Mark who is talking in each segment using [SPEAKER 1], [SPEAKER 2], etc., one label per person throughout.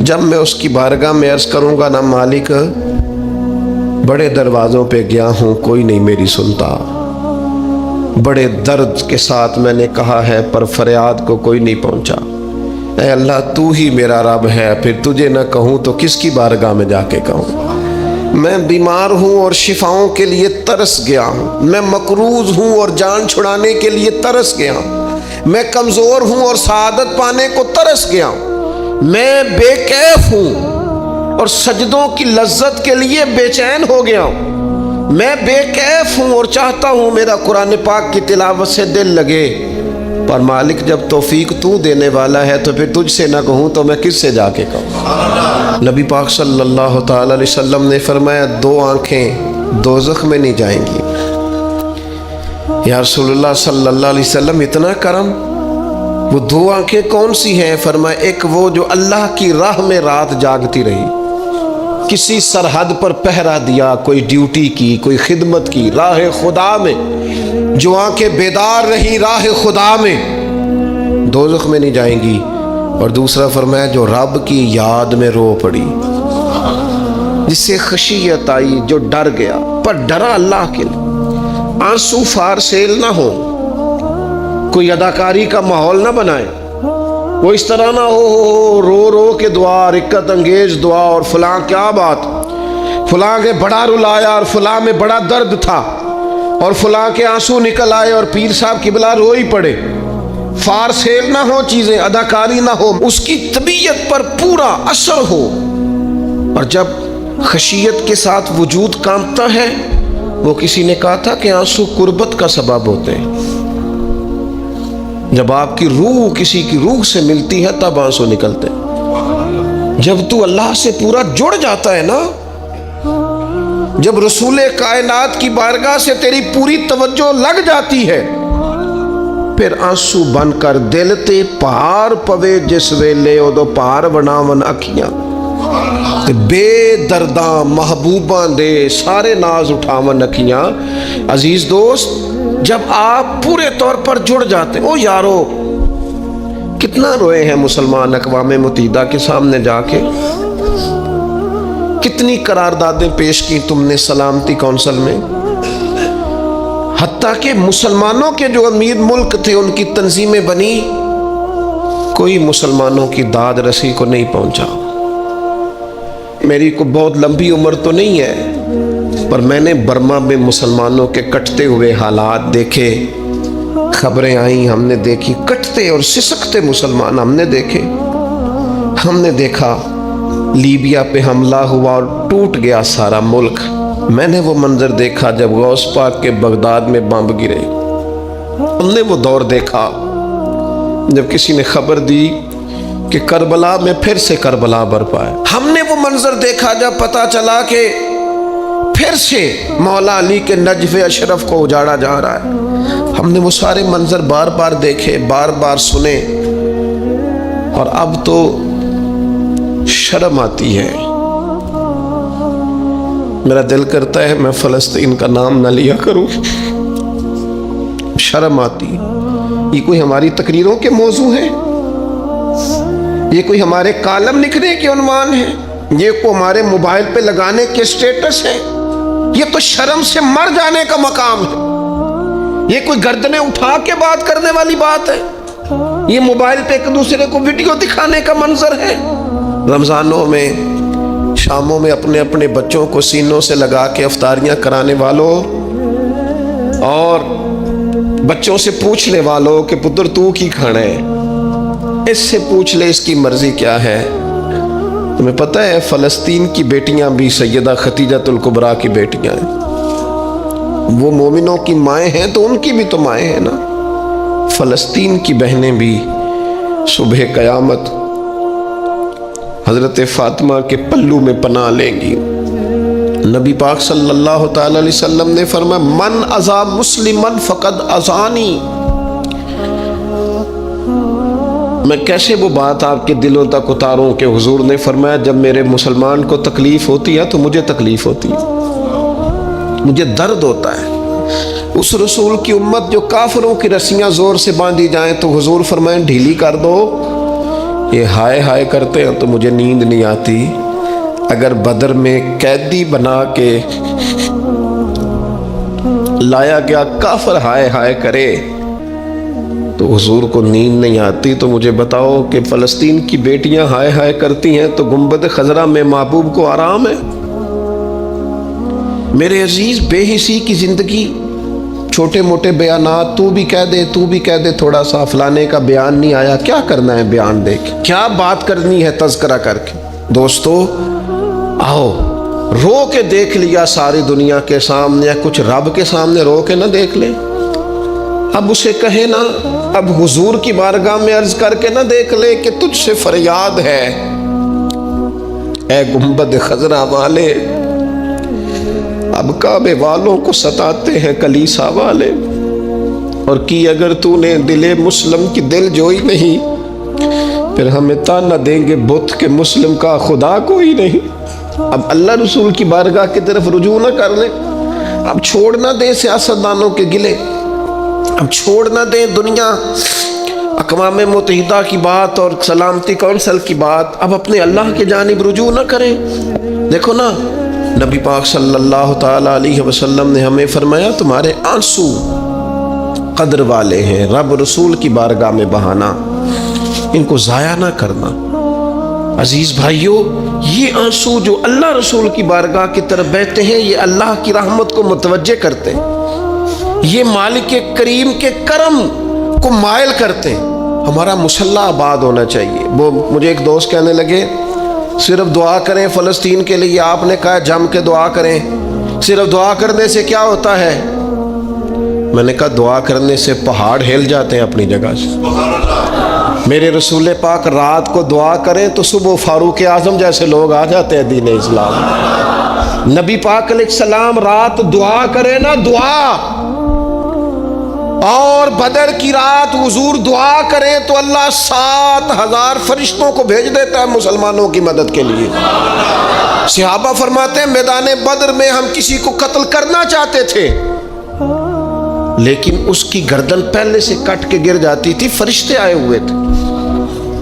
[SPEAKER 1] جب میں اس کی بارگاہ میں عرض کروں گا نا مالک بڑے دروازوں پہ گیا ہوں کوئی نہیں میری سنتا، بڑے درد کے ساتھ میں نے کہا ہے پر فریاد کو کوئی نہیں پہنچا، اے اللہ تو ہی میرا رب ہے، پھر تجھے نہ کہوں تو کس کی بارگاہ میں جا کے کہوں؟ میں بیمار ہوں اور شفاؤں کے لیے ترس گیا ہوں، میں مقروض ہوں اور جان چھڑانے کے لیے ترس گیا ہوں، میں کمزور ہوں اور سعادت پانے کو ترس گیا ہوں، میں بے کیف ہوں اور سجدوں کی لذت کے لیے بے چین ہو گیا ہوں، میں بے کیف ہوں اور چاہتا ہوں میرا قرآن پاک کی تلاوت سے دل لگے، پر مالک جب توفیق تو دینے والا ہے تو پھر تجھ سے نہ کہوں تو میں کس سے جا کے کہوں؟ نبی پاک صلی اللہ تعالی علیہ وسلم نے فرمایا 2 آنکھیں دوزخ میں نہیں جائیں گی۔ یا رسول اللہ صلی اللہ علیہ وسلم اتنا کرم، وہ 2 آنکھیں کون سی ہیں؟ فرمایا ایک وہ جو اللہ کی راہ میں رات جاگتی رہی، کسی سرحد پر پہرا دیا، کوئی ڈیوٹی کی، کوئی خدمت کی راہ خدا میں، جو آنکھیں بیدار رہی راہ خدا میں دوزخ میں نہیں جائیں گی۔ اور دوسرا فرمایا جو رب کی یاد میں رو پڑی، جس سے خشیت آئی، جو ڈر گیا پر ڈرا اللہ کے لیے، آنسو فار سیل نہ ہو، کوئی اداکاری کا ماحول نہ بنائے، وہ اس طرح نہ ہو رو رو کے دعا، رکت انگیز دعا، اور فلاں کیا بات، فلاں کے بڑا رلایا اور فلاں میں بڑا درد تھا اور فلاں کے آنسو نکل آئے اور پیر صاحب قبلہ روئی پڑے، فار سیل نہ ہو چیزیں، اداکاری نہ ہو، اس کی طبیعت پر پورا اثر ہو۔ اور جب خشیت کے ساتھ وجود کانپتا ہے، وہ کسی نے کہا تھا کہ آنسو قربت کا سبب ہوتے ہیں، جب آپ کی روح کسی کی روح سے ملتی ہے تب آنسو نکلتے ہیں۔ جب تو اللہ سے پورا جڑ جاتا ہے نا، جب رسول کائنات کی بارگاہ سے تیری پوری توجہ لگ جاتی ہے، پھر آنسو بن کر دل تے پار پوے جس ویلے ادو پار بناون اکھیاں، بے درداں محبوباں دے سارے ناز اٹھاون اکھیاں۔ عزیز دوست، جب آپ پورے طور پر جڑ جاتے ہیں، او یارو کتنا روئے ہیں مسلمان اقوام متحدہ کے سامنے جا کے، کتنی قراردادیں پیش کی تم نے سلامتی کونسل میں، حتیٰ کہ مسلمانوں کے جو امیر ملک تھے ان کی تنظیمیں بنی، کوئی مسلمانوں کی داد رسی کو نہیں پہنچا۔ میری کو بہت لمبی عمر تو نہیں ہے، پر میں نے برما میں مسلمانوں کے کٹتے ہوئے حالات دیکھے، خبریں آئیں، ہم نے دیکھی کٹتے اور سسکتے مسلمان ہم نے دیکھے۔ ہم نے دیکھا لیبیا پہ حملہ ہوا اور ٹوٹ گیا سارا ملک۔ میں نے وہ منظر دیکھا جب غوث پاک کے بغداد میں بمب گرے۔ ہم نے وہ دور دیکھا جب کسی نے خبر دی کہ کربلا میں پھر سے کربلا برپا ہے۔ ہم نے وہ منظر دیکھا جب پتا چلا کہ پھر سے مولا علی کے نجف اشرف کو اجاڑا جا رہا ہے۔ ہم نے وہ سارے منظر بار بار دیکھے، بار بار سنے، اور اب تو شرم آتی ہے۔ میرا دل کرتا ہے میں فلسطین کا نام نہ لیا کروں، شرم آتی۔ یہ کوئی ہماری تقریروں کے موضوع ہیں؟ یہ کوئی ہمارے کالم لکھنے کے عنوان ہیں؟ یہ کوئی ہمارے موبائل پہ لگانے کے سٹیٹس ہیں؟ یہ تو شرم سے مر جانے کا مقام ہے۔ یہ کوئی گردنیں اٹھا کے بات کرنے والی بات ہے؟ یہ موبائل پہ ایک دوسرے کو ویڈیو دکھانے کا منظر ہے؟ رمضانوں میں، شاموں میں اپنے اپنے بچوں کو سینوں سے لگا کے افطاریاں کرانے والوں اور بچوں سے پوچھنے والوں کہ پتر تو کی کھانا ہے، اس سے پوچھ لے اس کی مرضی کیا ہے۔ تمہیں پتہ ہے فلسطین کی بیٹیاں بھی سیدہ خدیجۃ الکبریٰ کی بیٹیاں ہیں، وہ مومنوں کی مائیں ہیں تو ان کی بھی تو مائیں ہیں نا۔ فلسطین کی بہنیں بھی صبح قیامت حضرت فاطمہ کے پلو میں پناہ لیں گی۔ نبی پاک صلی اللہ تعالی علیہ وسلم نے فرمایا من اذا مسلمن فقد اذانی۔ میں کیسے وہ بات آپ کے دلوں تک اتاروں کہ حضور نے فرمایا جب میرے مسلمان کو تکلیف ہوتی ہے تو مجھے تکلیف ہوتی ہے، مجھے درد ہوتا ہے۔ اس رسول کی امت جو کافروں کی رسیاں زور سے باندھی جائیں تو حضور فرمائیں ڈھیلی کر دو، یہ ہائے ہائے کرتے ہیں تو مجھے نیند نہیں آتی. اگر بدر میں قیدی بنا کے لایا گیا کافر ہائے ہائے کرے تو حضور کو نیند نہیں آتی، تو مجھے بتاؤ کہ فلسطین کی بیٹیاں ہائے ہائے کرتی ہیں تو گنبد خضرا میں محبوب کو آرام ہے؟ میرے عزیز، بے حسی کی زندگی، چھوٹے موٹے بیانات، تو بھی کہہ دے تھوڑا سا، فلانے کا بیان نہیں آیا، کیا کرنا ہے بیان دے کے؟ کیا بات کرنی ہے تذکرہ کر کے؟ دوستو آؤ، رو کے دیکھ لیا ساری دنیا کے سامنے، کچھ رب کے سامنے رو کے نہ دیکھ لے؟ اب اسے کہے نا، اب حضور کی بارگاہ میں عرض کر کے نہ دیکھ لے کہ تجھ سے فریاد ہے اے گنبد خضرا والے، اب کعبے والوں کو ستاتے ہیں کلیسا والے، اور کی اگر تو نے دل مسلم کی دل جوئی نہیں، پھر ہمیں تانا دیں گے بت کہ مسلم کا خدا کوئی نہیں۔ اب اللہ رسول کی بارگاہ کی طرف رجوع نہ کر لیں، اب چھوڑ نہ دیں سیاستدانوں کے گلے، اب چھوڑ نہ دیں دنیا اقوام متحدہ کی بات اور سلامتی کونسل کی بات، اب اپنے اللہ کی جانب رجوع نہ کریں۔ دیکھو نا، نبی پاک صلی اللہ تعالی علیہ وسلم نے ہمیں فرمایا تمہارے آنسو قدر والے ہیں، رب رسول کی بارگاہ میں بہانا، ان کو ضائع نہ کرنا۔ عزیز بھائیو، یہ آنسو جو اللہ رسول کی بارگاہ کی طرف بہتے ہیں، یہ اللہ کی رحمت کو متوجہ کرتے ہیں، یہ مالک کریم کے کرم کو مائل کرتے ہیں۔ ہمارا مسلح آباد ہونا چاہیے۔ وہ مجھے ایک دوست کہنے لگے صرف دعا کریں فلسطین کے لیے، آپ نے کہا جم کے دعا کریں، صرف دعا کرنے سے کیا ہوتا ہے؟ میں نے کہا دعا کرنے سے پہاڑ ہل جاتے ہیں اپنی جگہ سے۔ میرے رسول پاک رات کو دعا کریں تو صبح فاروق اعظم جیسے لوگ آ جاتے ہیں دین اسلام۔ نبی پاک علیہ السلام رات دعا کریں نا، دعا، اور بدر کی رات حضور دعا کریں تو اللہ 7,000 فرشتوں کو بھیج دیتا ہے مسلمانوں کی مدد کے لیے۔ صحابہ فرماتے ہیں میدان بدر میں ہم کسی کو قتل کرنا چاہتے تھے، لیکن اس کی گردن پہلے سے کٹ کے گر جاتی تھی، فرشتے آئے ہوئے تھے۔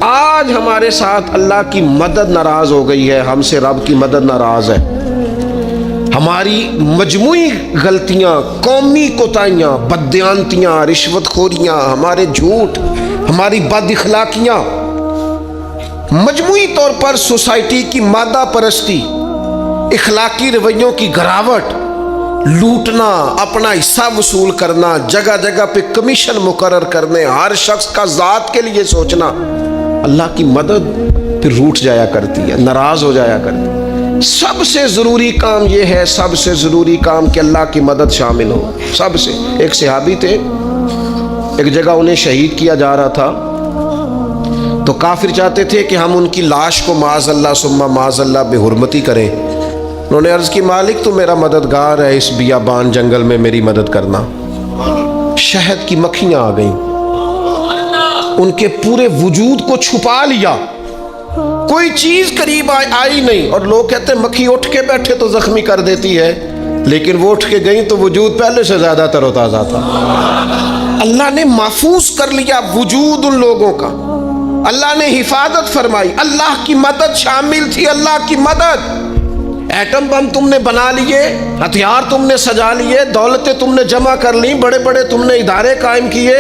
[SPEAKER 1] آج ہمارے ساتھ اللہ کی مدد ناراض ہو گئی ہے، ہم سے رب کی مدد ناراض ہے۔ ہماری مجموعی غلطیاں، قومی کوتاہیاں، بددیانتیاں، رشوت خوریاں، ہمارے جھوٹ، ہماری بد اخلاقیاں، مجموعی طور پر سوسائٹی کی مادہ پرستی، اخلاقی رویوں کی گراوٹ، لوٹنا، اپنا حصہ وصول کرنا، جگہ جگہ پہ کمیشن مقرر کرنے، ہر شخص کا ذات کے لیے سوچنا، اللہ کی مدد پھر روٹ جایا کرتی ہے، ناراض ہو جایا کرتی ہے۔ سب سے ضروری کام یہ ہے، سب سے ضروری کام کہ اللہ کی مدد شامل ہو۔ سب سے، ایک صحابی تھے، ایک جگہ انہیں شہید کیا جا رہا تھا، تو کافر چاہتے تھے کہ ہم ان کی لاش کو معاذ اللہ ثم معاذ اللہ بے حرمتی کریں۔ انہوں نے عرض کی مالک تو میرا مددگار ہے، اس بیابان جنگل میں میری مدد کرنا۔ شہد کی مکھیاں آ گئیں، ان کے پورے وجود کو چھپا لیا، کوئی چیز قریب آئی نہیں، اور لوگ کہتے ہیں مکھی اٹھ کے بیٹھے تو زخمی کر دیتی ہے، لیکن وہ اٹھ کے گئیں تو وجود پہلے سے زیادہ تر و تازہ تھا۔ اللہ نے محفوظ کر لیا وجود ان لوگوں کا، اللہ نے حفاظت فرمائی، اللہ کی مدد شامل تھی، اللہ کی مدد۔ ایٹم بم تم نے بنا لیے، ہتھیار تم نے سجا لیے، دولتیں تم نے جمع کر لی، بڑے بڑے تم نے ادارے قائم کیے،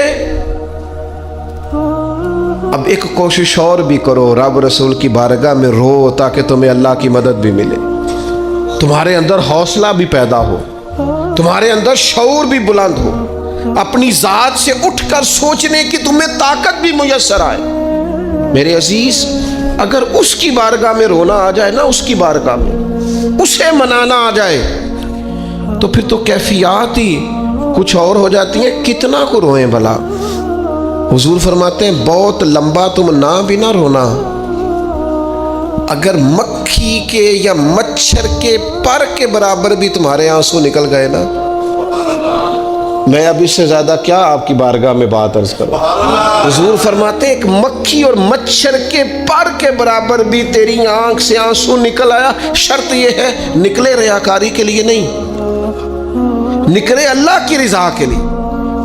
[SPEAKER 1] اب ایک کوشش اور بھی کرو، رب رسول کی بارگاہ میں رو تاکہ تمہیں اللہ کی مدد بھی ملے، تمہارے اندر حوصلہ بھی پیدا ہو، تمہارے اندر شعور بھی بلند ہو، اپنی ذات سے اٹھ کر سوچنے کی تمہیں طاقت بھی میسر آئے۔ میرے عزیز، اگر اس کی بارگاہ میں رونا آ جائے نا، اس کی بارگاہ میں اسے منانا آ جائے تو پھر تو کیفیات ہی کچھ اور ہو جاتی ہیں۔ کتنا کو روئیں بھلا؟ حضور فرماتے ہیں بہت لمبا تم نہ بھی نہ رونا، اگر مکھی کے یا مچھر کے پر کے برابر بھی تمہارے آنسو نکل گئے نا، میں اب اس سے زیادہ کیا آپ کی بارگاہ میں بات عرض کروں۔ حضور فرماتے ہیں ایک مکھی اور مچھر کے پر کے برابر بھی تیری آنکھ سے آنسو نکل آیا، شرط یہ ہے نکلے ریاکاری کے لیے نہیں، نکلے اللہ کی رضا کے لیے،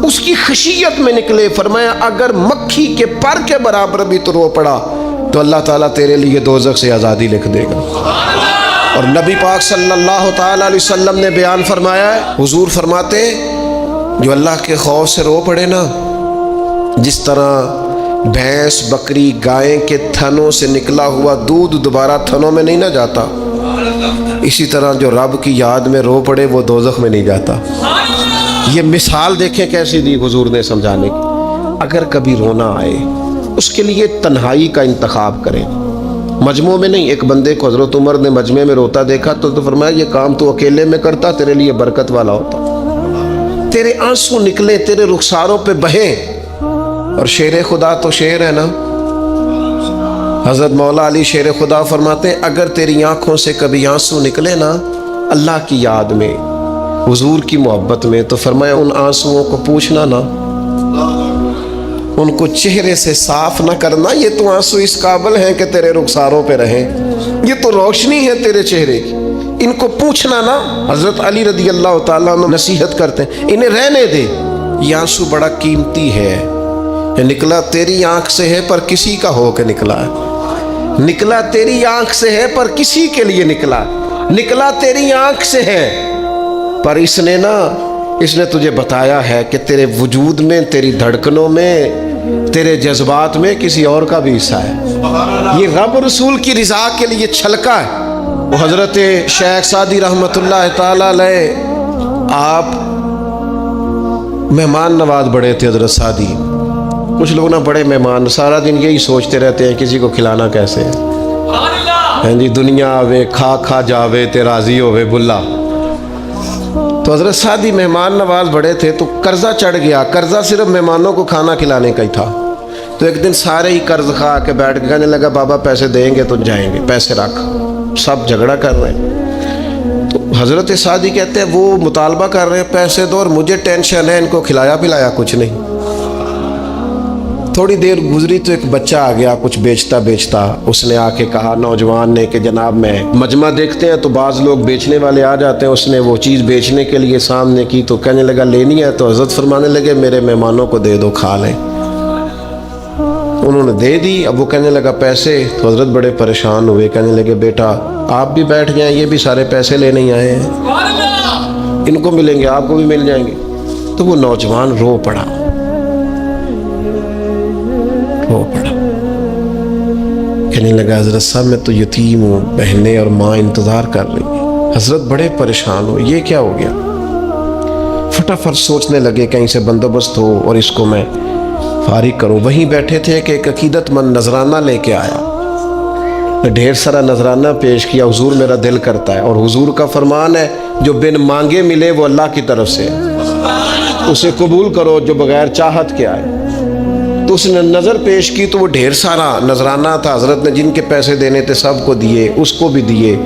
[SPEAKER 1] اس کی خشیت میں نکلے۔ فرمایا اگر مکھی کے پر کے برابر بھی تو رو پڑا تو اللہ تعالیٰ تیرے لیے دوزخ سے آزادی لکھ دے گا۔ اور نبی پاک صلی اللہ تعالیٰ علیہ وسلم نے بیان فرمایا ہے، حضور فرماتے جو اللہ کے خوف سے رو پڑے نا، جس طرح بھینس بکری گائے کے تھنوں سے نکلا ہوا دودھ دوبارہ تھنوں میں نہیں نہ جاتا، اسی طرح جو رب کی یاد میں رو پڑے وہ دوزخ میں نہیں جاتا۔ یہ مثال دیکھیں کیسی دی حضور نے سمجھانے کی۔ اگر کبھی رونا آئے اس کے لیے تنہائی کا انتخاب کریں، مجموع میں نہیں۔ ایک بندے کو حضرت عمر نے مجمع میں روتا دیکھا تو فرمایا یہ کام تو اکیلے میں کرتا تیرے لیے برکت والا ہوتا، تیرے آنسو نکلے تیرے رخساروں پہ بہیں۔ اور شیر خدا تو شیر ہے نا، حضرت مولا علی شیر خدا فرماتے ہیں اگر تیری آنکھوں سے کبھی آنسو نکلے نا اللہ کی یاد میں، حضور کی محبت میں، تو فرمایا ان آنسوؤں کو پوچھنا نا، ان کو چہرے سے صاف نہ کرنا، یہ تو آنسو اس قابل ہیں کہ تیرے رخساروں پہ رہیں، یہ تو روشنی ہے تیرے چہرے کی، ان کو پوچھنا نا۔ حضرت علی رضی اللہ تعالیٰ عنہ نصیحت کرتے ہیں انہیں رہنے دے، یہ آنسو بڑا قیمتی ہے، یہ نکلا تیری آنکھ سے ہے پر کسی کا ہو کے نکلا ہے، نکلا تیری آنکھ سے ہے پر کسی کے لیے نکلا، نکلا تیری آنکھ سے ہے پر اس نے تجھے بتایا ہے کہ تیرے وجود میں، تیری دھڑکنوں میں، تیرے جذبات میں کسی اور کا بھی حصہ ہے۔ یہ رب رسول کی رضا کے لیے چھلکا ہے۔ وہ حضرت شیخ سعدی رحمۃ اللہ تعالی علیہ آپ مہمان نواز بڑے تھے حضرت سعدی۔ کچھ لوگ نا بڑے مہمان سارا دن یہی سوچتے رہتے ہیں کسی کو کھلانا کیسے ہے، جی دنیا آوے کھا کھا جاوے تے راضی ہووے بلا۔ تو حضرت سعدی مہمان نواز بڑے تھے تو قرضہ چڑھ گیا، قرضہ صرف مہمانوں کو کھانا کھلانے کا ہی تھا۔ تو ایک دن سارے ہی قرض کھا کے بیٹھ کے کہنے لگا بابا پیسے دیں گے تو جائیں گے، پیسے رکھ، سب جھگڑا کر رہے ہیں۔ تو حضرت سعدی کہتے ہیں وہ مطالبہ کر رہے ہیں پیسے دو اور مجھے ٹینشن ہے، ان کو کھلایا پلایا کچھ نہیں۔ تھوڑی دیر گزری تو ایک بچہ آ گیا کچھ بیچتا بیچتا، اس نے آ کے کہا نوجوان نے کہ جناب میں مجمع دیکھتے ہیں تو بعض لوگ بیچنے والے آ جاتے ہیں، اس نے وہ چیز بیچنے کے لیے سامنے کی تو کہنے لگا لینی ہے، تو حضرت فرمانے لگے میرے مہمانوں کو دے دو کھا لیں۔ انہوں نے دے دی، اب وہ کہنے لگا پیسے، تو حضرت بڑے پریشان ہوئے، کہنے لگے بیٹا آپ بھی بیٹھ جائیں، یہ بھی سارے پیسے لینے ہی آئے ہیں، ان کو ملیں گے آپ کو بھی مل جائیں گے۔ تو وہ نوجوان رو پڑا، کہنے لگا حضرت صاحب میں تو یتیم ہوں، بہنیں اور ماں انتظار کر رہی ہیں۔ حضرت بڑے پریشان ہو، یہ کیا ہو گیا؟ فٹافٹ سوچنے لگے کہیں سے بندوبست ہو اور اس کو میں فارغ کروں۔ وہیں بیٹھے تھے کہ ایک عقیدت مند نذرانہ لے کے آیا، ڈھیر سارا نذرانہ پیش کیا، حضور میرا دل کرتا ہے، اور حضور کا فرمان ہے جو بن مانگے ملے وہ اللہ کی طرف سے، اسے قبول کرو جو بغیر چاہت کے آئے۔ تو اس نے نظر پیش کی تو وہ ڈھیر سارا نذرانہ تھا، حضرت نے جن کے پیسے دینے تھے سب کو دیے، اس کو بھی دیے،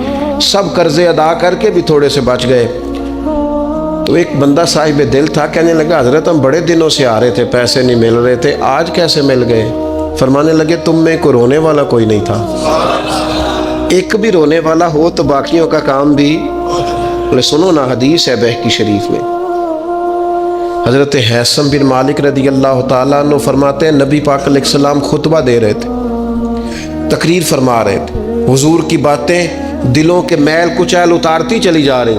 [SPEAKER 1] سب قرضے ادا کر کے بھی تھوڑے سے بچ گئے۔ تو ایک بندہ صاحب دل تھا، کہنے لگا حضرت ہم بڑے دنوں سے آ رہے تھے، پیسے نہیں مل رہے تھے، آج کیسے مل گئے؟ فرمانے لگے تم میں کوئی رونے والا کوئی نہیں تھا، ایک بھی رونے والا ہو تو باقیوں کا کام بھی۔ سنو نا حدیث ہے بہقی شریف میں، حضرت حیثم بن مالک رضی اللہ تعالیٰ عنہ فرماتے ہیں نبی پاک علیہ السلام خطبہ دے رہے تھے، تقریر فرما رہے تھے، حضور کی باتیں دلوں کے میل کچیل اتارتی چلی جا رہی۔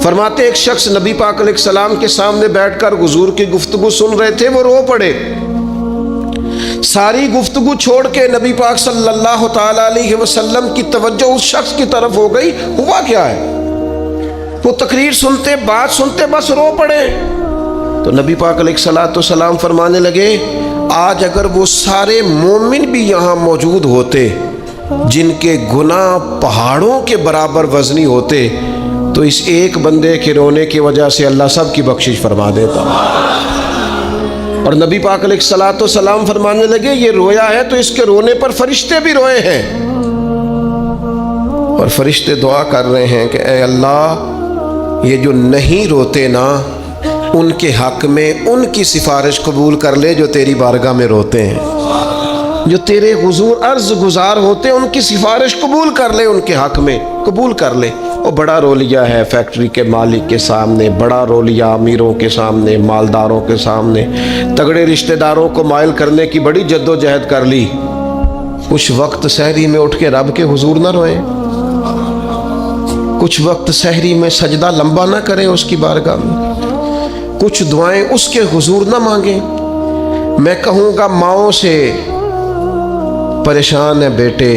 [SPEAKER 1] فرماتے ایک شخص نبی پاک علیہ السلام کے سامنے بیٹھ کر حضور کی گفتگو سن رہے تھے، وہ رو پڑے، ساری گفتگو چھوڑ کے نبی پاک صلی اللہ تعالیٰ علیہ وسلم کی توجہ اس شخص کی طرف ہو گئی۔ ہوا کیا ہے؟ وہ تقریر سنتے بات سنتے بس رو پڑے۔ تو نبی پاک علیہ السلام فرمانے لگے آج اگر وہ سارے مومن بھی یہاں موجود ہوتے جن کے گناہ پہاڑوں کے برابر وزنی ہوتے تو اس ایک بندے کے رونے کی وجہ سے اللہ سب کی بخشش فرما دیتا۔ اور نبی پاک علیہ السلام فرمانے لگے یہ رویا ہے تو اس کے رونے پر فرشتے بھی روئے ہیں، اور فرشتے دعا کر رہے ہیں کہ اے اللہ یہ جو نہیں روتے نا ان کے حق میں ان کی سفارش قبول کر لے جو تیری بارگاہ میں روتے ہیں، جو تیرے حضور عرض گزار ہوتے ہیں ان کی سفارش قبول کر لے، ان کے حق میں قبول کر لے۔ وہ بڑا رو لیا ہے فیکٹری کے مالک کے سامنے، بڑا رو لیا امیروں کے سامنے، مالداروں کے سامنے، تگڑے رشتہ داروں کو مائل کرنے کی بڑی جد و جہد کر لی، کچھ وقت سحری میں اٹھ کے رب کے حضور نہ روئیں، کچھ وقت سحری میں سجدہ لمبا نہ کریں اس کی بارگاہ میں، کچھ دعائیں اس کے حضور نہ مانگیں۔ میں کہوں گا ماؤں سے پریشان ہے بیٹے،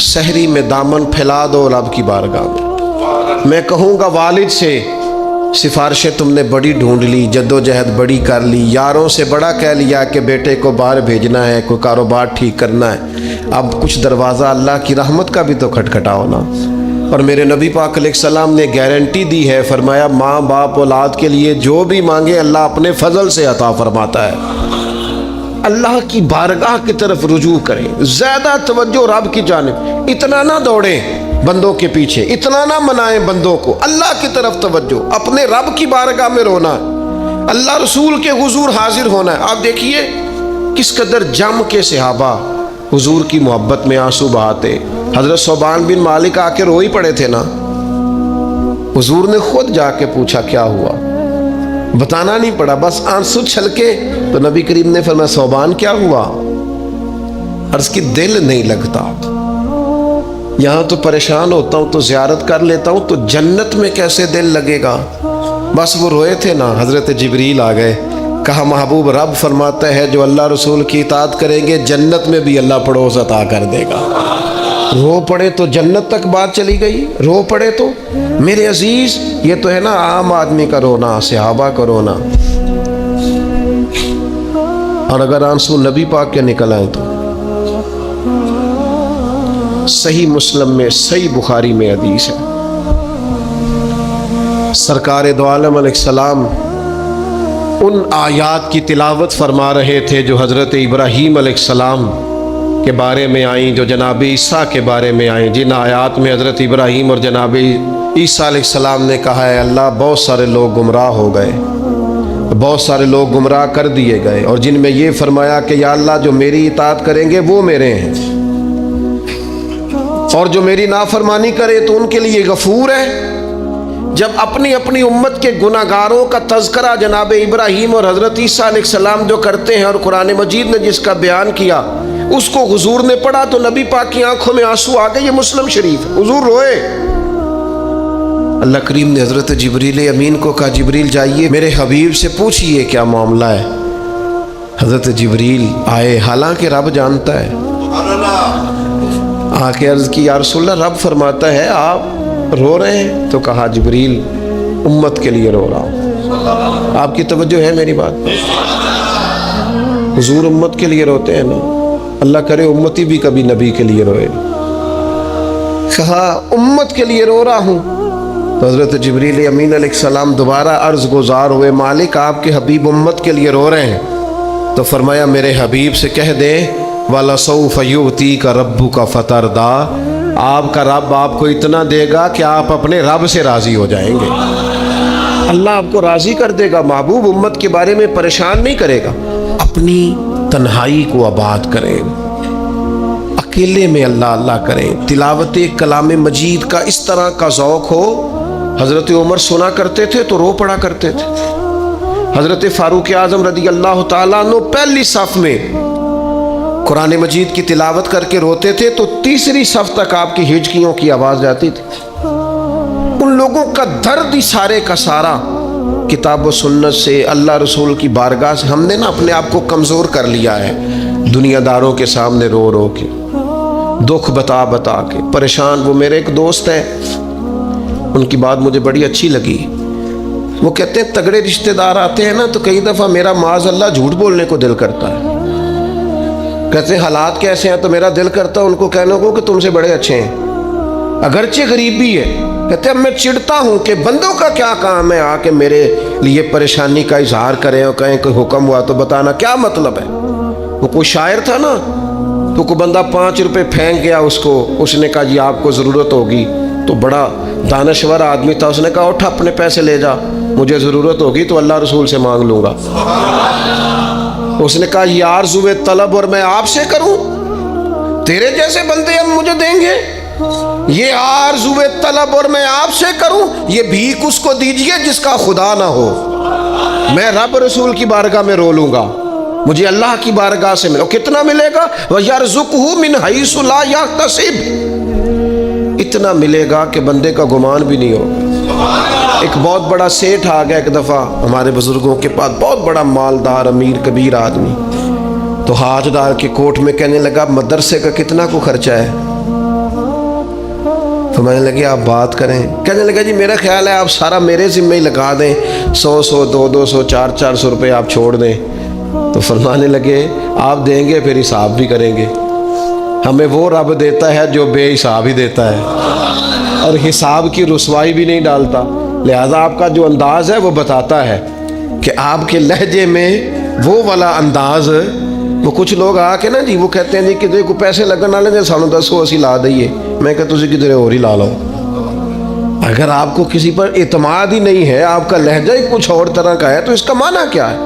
[SPEAKER 1] سحری میں دامن پھیلا دو رب کی بارگاہ میں۔ میں کہوں گا والد سے سفارشیں تم نے بڑی ڈھونڈ لی، جدوجہد بڑی کر لی، یاروں سے بڑا کہہ لیا کہ بیٹے کو باہر بھیجنا ہے، کوئی کاروبار ٹھیک کرنا ہے، اب کچھ دروازہ اللہ کی رحمت کا بھی تو کھٹکھٹاؤ نا۔ اور میرے نبی پاک علیہ السلام نے گارنٹی دی ہے، فرمایا ماں باپ اولاد کے لیے جو بھی مانگے اللہ اپنے فضل سے عطا فرماتا ہے۔ اللہ کی بارگاہ کی طرف رجوع کریں، زیادہ توجہ رب کی جانب، اتنا نہ دوڑیں بندوں کے پیچھے، اتنا نہ منائیں بندوں کو، اللہ کی طرف توجہ، اپنے رب کی بارگاہ میں رونا، اللہ رسول کے حضور حاضر ہونا ہے۔ آپ دیکھیے کس قدر جم کے صحابہ حضور کی محبت میں آنسو بہاتے۔ حضرت صوبان بن مالک آ کے رو ہی پڑے تھے نا، حضور نے خود جا کے پوچھا کیا ہوا، بتانا نہیں پڑا، بس آنسو چھلکے تو نبی کریم نے فرمایا صوبان کیا ہوا؟ عرض کی دل نہیں لگتا، یہاں تو پریشان ہوتا ہوں تو زیارت کر لیتا ہوں تو جنت میں کیسے دل لگے گا؟ بس وہ روئے تھے نا، حضرت جبریل آ گئے، کہا محبوب رب فرماتا ہے جو اللہ رسول کی اطاعت کریں گے جنت میں بھی اللہ پڑوس عطا کر دے گا۔ رو پڑے تو جنت تک بات چلی گئی، رو پڑے تو میرے عزیز یہ تو ہے نا عام آدمی کا رونا، صحابہ کا رونا، اور اگر آنسو نبی پاک کے نکل آئے تو صحیح مسلم میں، صحیح بخاری میں حدیث ہے، سرکار دو عالم علیہ السلام ان آیات کی تلاوت فرما رہے تھے جو حضرت ابراہیم علیہ السلام کے بارے میں آئیں، جو جناب عیسیٰ کے بارے میں آئیں، جن آیات میں حضرت ابراہیم اور جناب عیسیٰ علیہ السلام نے کہا ہے اللہ بہت سارے لوگ گمراہ ہو گئے، بہت سارے لوگ گمراہ کر دیے گئے، اور جن میں یہ فرمایا کہ یا اللہ جو میری اطاعت کریں گے وہ میرے ہیں، اور جو میری نافرمانی کرے تو ان کے لیے غفور ہے۔ جب اپنی اپنی امت کے گناہگاروں کا تذکرہ جناب ابراہیم اور حضرت عیسیٰ علیہ السلام جو کرتے ہیں، اور قرآن مجید نے جس کا بیان کیا اس کو حضور نے پڑھا تو نبی پاک کی آنکھوں میں آنسو آ گئے۔ یہ مسلم شریف، حضور روئے۔ اللہ کریم نے حضرت جبریل امین کو کہا جبریل جائیے میرے حبیب سے پوچھئے کیا معاملہ ہے۔ حضرت جبریل آئے، حالانکہ رب جانتا ہے، آ کے عرض کی یا رسول اللہ رب فرماتا ہے آپ رو رہے ہیں، تو کہا جبریل امت کے لیے رو رہا ہوں۔ آپ کی توجہ ہے میری بات پر؟ حضور امت کے لیے روتے ہیں نا، اللہ کرے امتی بھی کبھی نبی کے لیے روئے۔ کہا امت کے لیے رو رہا ہوں، تو حضرت جبریل امین علیہ السلام دوبارہ عرض گزار ہوئے مالک آپ کے حبیب امت کے لیے رو رہے ہیں، تو فرمایا میرے حبیب سے کہہ دیں وَلَسَوْفَ يُؤْتِيكَ رَبُّكَ فَتَرْضَىٰ، آپ کا رب آپ کو اتنا دے گا کہ آپ اپنے رب سے راضی ہو جائیں گے۔ اللہ آپ کو راضی کر دے گا، محبوب امت کے بارے میں پریشان نہیں کرے گا۔ اپنی تنہائی کو آباد کریں، اکیلے میں اللہ اللہ کریں، تلاوت کلام مجید کا اس طرح کا ذوق ہو۔ حضرت عمر سنا کرتے تھے تو رو پڑا کرتے تھے، حضرت فاروق اعظم رضی اللہ تعالیٰ عنہ پہلی صف میں قرآن مجید کی تلاوت کر کے روتے تھے تو تیسری صف تک آپ کی ہچکیوں کی آواز جاتی تھی۔ ان لوگوں کا درد ہی سارے کا سارا کتاب و سنت سے، اللہ رسول کی بارگاہ سے ہم نے نا اپنے آپ کو کمزور کر لیا ہے، دنیا داروں کے سامنے رو رو کے، دکھ بتا بتا کے پریشان۔ وہ میرے ایک دوست ہے، ان کی بات مجھے بڑی اچھی لگی، وہ کہتے ہیں تگڑے رشتہ دار آتے ہیں نا تو کئی دفعہ میرا معاذ اللہ جھوٹ بولنے کو دل کرتا ہے، کہتے ہیں حالات کیسے ہیں تو میرا دل کرتا ہے ان کو کہنے کو کہ تم سے بڑے اچھے ہیں، اگرچہ غریب بھی ہے۔ کہتے ہیں میں چڑھتا ہوں کہ بندوں کا کیا کام ہے آ کے میرے لیے پریشانی کا اظہار کریں اور کہیں کوئی حکم ہوا تو بتانا کیا مطلب ہے۔ وہ کوئی شاعر تھا نا، تو کوئی بندہ 5 روپے پھینک گیا اس کو، اس نے کہا جی آپ کو ضرورت ہوگی، تو بڑا دانشور آدمی تھا، اس نے کہا اٹھ اپنے پیسے لے جا، مجھے ضرورت ہوگی تو اللہ رسول سے مانگ لوں گا۔ اس نے کہا یہ آرزوئے طلب اور میں آپ سے کروں، تیرے جیسے بندے ہم مجھے دیں گے؟ یہ آرزوئے طلب اور میں آپ سے کروں، یہ بھیک اس کو دیجئے جس کا خدا نہ ہو، میں رب رسول کی بارگاہ میں رو لوں گا۔ مجھے اللہ کی بارگاہ سے ملو. کتنا ملے گا؟ وَيَرْزُقْهُ مِنْ حَيْثُ لَا يَحْتَسِبُ. اتنا ملے گا کہ بندے کا گمان بھی نہیں ہوگا. ایک بہت بڑا سیٹھ آ گیا ایک دفعہ ہمارے بزرگوں کے پاس، بہت بڑا مالدار امیر کبیر آدمی. تو ہاتھ ڈال کے کوٹ میں کہنے لگا مدرسے کا کتنا کو خرچہ ہے؟ تو میں نے لگے آپ بات کریں. کہنے لگا جی میرا خیال ہے آپ سارا میرے ذمہ ہی لگا دیں، 100 200 400 روپے آپ چھوڑ دیں. تو فرمانے لگے آپ دیں گے پھر حساب بھی کریں گے. ہمیں وہ رب دیتا ہے جو بے حساب ہی دیتا ہے اور حساب کی رسوائی بھی نہیں ڈالتا. لہذا آپ کا جو انداز ہے وہ بتاتا ہے کہ آپ کے لہجے میں وہ والا انداز. وہ کچھ لوگ آ کے نا جی وہ کہتے ہیں جی کہ کوئی پیسے لگن والے نے سانو دسو اسی لا دئیے. میں کہ تسی کدھر اور ہی لا لو. اگر آپ کو کسی پر اعتماد ہی نہیں ہے، آپ کا لہجہ ہی کچھ اور طرح کا ہے، تو اس کا معنی کیا ہے؟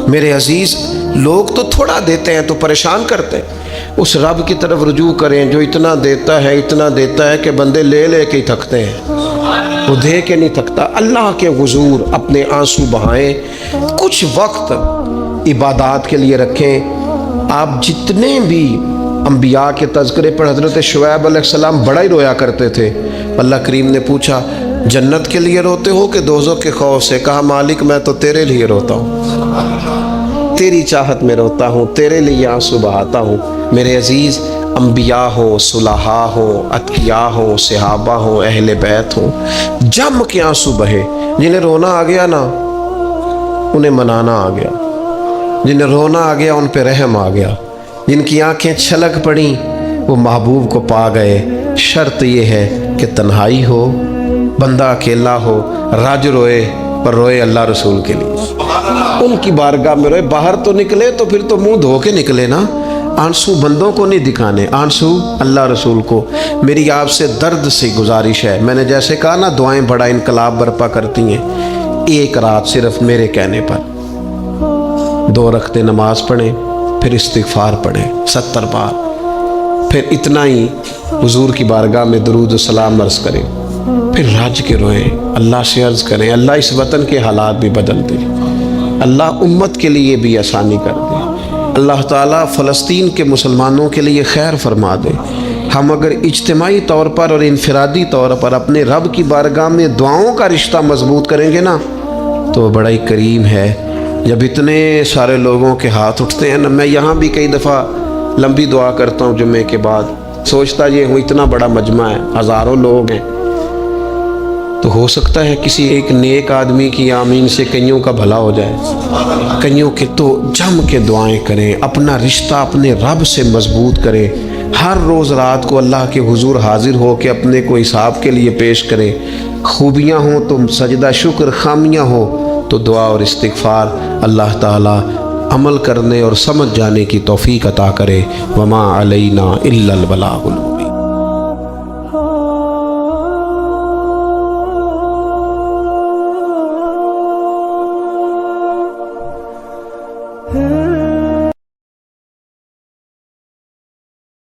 [SPEAKER 1] میرے عزیز، لوگ تو تھوڑا دیتے ہیں تو پریشان کرتے ہیں. اس رب کی طرف رجوع کریں جو اتنا دیتا ہے کہ بندے لے لے کے ہی تھکتے ہیں، وہ دے کے نہیں تھکتا. اللہ کے حضور اپنے آنسو بہائیں، کچھ وقت عبادات کے لیے رکھیں. آپ جتنے بھی انبیاء کے تذکرے پر حضرت شعیب علیہ السلام بڑا ہی رویا کرتے تھے. اللہ کریم نے پوچھا جنت کے لیے روتے ہو کہ دوزخ کے خوف سے؟ کہا مالک میں تو تیرے لیے روتا ہوں، تیری چاہت میں روتا ہوں، تیرے لیے آنسو بہاتا ہوں. میرے عزیز، انبیاء ہوں، صلحاء ہوں، اتقیاء ہوں، صحابہ ہوں، اہل بیت ہوں، جم کے آنسو بہے. جنہیں رونا آ گیا نا انہیں منانا آ گیا، جنہیں رونا آ گیا ان پہ رحم آ گیا. جن کی آنکھیں چھلک پڑیں وہ محبوب کو پا گئے. شرط یہ ہے کہ تنہائی ہو، بندہ اکیلا ہو، رج روئے پر روئے اللہ رسول کے لیے، ان کی بارگاہ میں روئے. باہر تو نکلے تو پھر تو منہ دھو کے نکلے نا. آنسو بندوں کو نہیں دکھانے، آنسو اللہ رسول کو. میری آپ سے درد سے گزارش ہے، میں نے جیسے کہا نا دعائیں بڑا انقلاب برپا کرتی ہیں. ایک رات صرف میرے کہنے پر 2 رکعتیں نماز پڑھیں، پھر استغفار پڑھیں 70 بار، پھر اتنا ہی حضور کی بارگاہ میں درود و سلام عرض کریں، پھر راج کے روئیں. اللہ سے عرض کریں اللہ اس وطن کے حالات بھی بدل دے، اللہ امت کے لیے بھی آسانی کر دے، اللہ تعالیٰ فلسطین کے مسلمانوں کے لیے خیر فرما دے. ہم اگر اجتماعی طور پر اور انفرادی طور پر اپنے رب کی بارگاہ میں دعاؤں کا رشتہ مضبوط کریں گے نا تو وہ بڑا ہی کریم ہے. جب اتنے سارے لوگوں کے ہاتھ اٹھتے ہیں نا، میں یہاں بھی کئی دفعہ لمبی دعا کرتا ہوں جمعے کے بعد، سوچتا یہ ہوں اتنا بڑا مجمع ہے، ہزاروں لوگ ہیں، تو ہو سکتا ہے کسی ایک نیک آدمی کی آمین سے کئیوں کا بھلا ہو جائے. کئیوں کے تو جم کے دعائیں کریں، اپنا رشتہ اپنے رب سے مضبوط کریں. ہر روز رات کو اللہ کے حضور حاضر ہو کے اپنے کو حساب کے لیے پیش کریں. خوبیاں ہوں تو سجدہ شکر، خامیاں ہوں تو دعا اور استغفار. اللہ تعالیٰ عمل کرنے اور سمجھ جانے کی توفیق عطا کرے. وما علینا الا البلاغ المبین.